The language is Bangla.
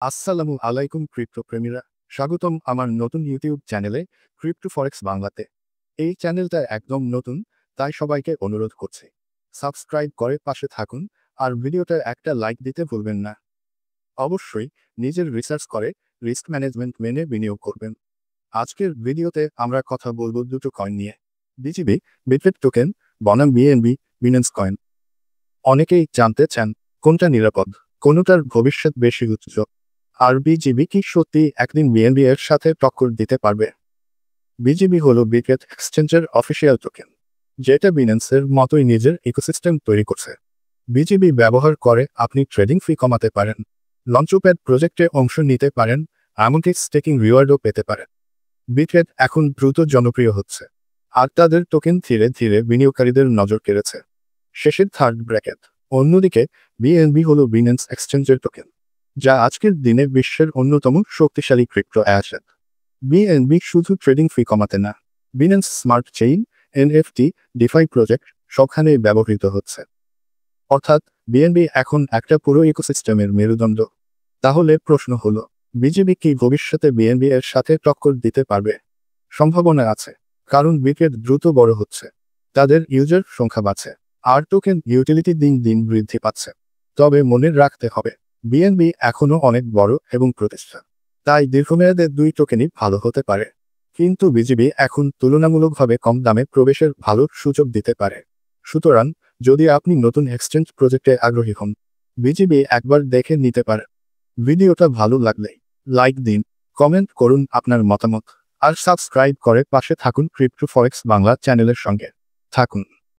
আসসালামু আলাইকুম ক্রিপ্টো প্রেমীরা, স্বাগতম আমার নতুন ইউটিউব চ্যানেলে ক্রিপ্টো ফরেক্স বাংলাতে। এই চ্যানেলটা একদম নতুন, তাই সবাইকে অনুরোধ করছি সাবস্ক্রাইব করে পাশে থাকুন আর ভিডিওটা একটা লাইক দিতে ভুলবেন না। অবশ্যই নিজের রিসার্চ করে রিস্ক ম্যানেজমেন্ট মেনে বিনিয়োগ করবেন। আজকের ভিডিওতে আমরা কথা বলবো দুটো কয়েন নিয়ে, বিজিবি বিটরেট টোকেন বনাম বিএনবি বিনেন্স কয়েন। অনেকেই জানতে চান কোনটা নিরাপদ, কোনটার ভবিষ্যৎ বেশি উজ্জ্বল, আর বিজিবি কি সত্যি একদিন বিএনবি এর সাথে টক্কর দিতে পারবে। বিজিবি হলো বিটরেট এক্সচেঞ্জের অফিসিয়াল টোকেন, যেটা বিনেন্সের মতোই নিজের ইকোসিস্টেম তৈরি করছে। বিজিবি ব্যবহার করে আপনি ট্রেডিং ফি কমাতে পারেন, লঞ্চপ্যাড প্রজেক্টে অংশ নিতে পারেন, এমনকি স্টেকিং রিওয়ার্ডও পেতে পারেন। বিটরেট এখন দ্রুত জনপ্রিয় হচ্ছে, আর তাদের টোকেন ধীরে ধীরে বিনিয়োগকারীদের নজর কেড়েছে। শেষের থার্ড ব্র্যাকেট। অন্যদিকে বিএনবি হলো বিনেন্স এক্সচেঞ্জের টোকেন, যা আজকের দিনে বিশ্বের অন্যতম শক্তিশালী ক্রিপ্টো অ্যাসেট। বিএনবি শুধু ট্রেডিং ফি কমাতে না, Binance smart chain, NFT, DeFi project সবখানেই ব্যবহৃত হচ্ছে। অর্থাৎ বিএনবি এখন একটা পুরো ইকোসিস্টেমের মেরুদণ্ড। তাহলে প্রশ্ন হলো, বিজিবি কি ভবিষ্যতে বিএনবি এর সাথে টক্কর দিতে পারবে? সম্ভাবনা আছে, কারণ বিটরেট দ্রুত বড় হচ্ছে, তাদের ইউজার সংখ্যা বাড়ছে, আর টোকেন ইউটিলিটি দিন দিন বৃদ্ধি পাচ্ছে। তবে মনে রাখতে হবে, বিএনবি এখনও অনেক বড় এবং প্রতিষ্ঠান, তাই দীর্ঘমেয়াদে দুই টোকেনই ভালো হতে পারে। কিন্তু বিজিবি এখন তুলনামূলকভাবে কম দামে প্রবেশের ভালো সুযোগ দিতে পারে। সুতরাং যদি আপনি নতুন এক্সচেঞ্জ প্রজেক্টে আগ্রহী হন, বিজিবি একবার দেখে নিতে পারে। ভিডিওটা ভালো লাগলে লাইক দিন, কমেন্ট করুন আপনার মতামত, আর সাবস্ক্রাইব করে পাশে থাকুন ক্রিপ্টো ফরেক্স বাংলা চ্যানেলের সঙ্গে থাকুন।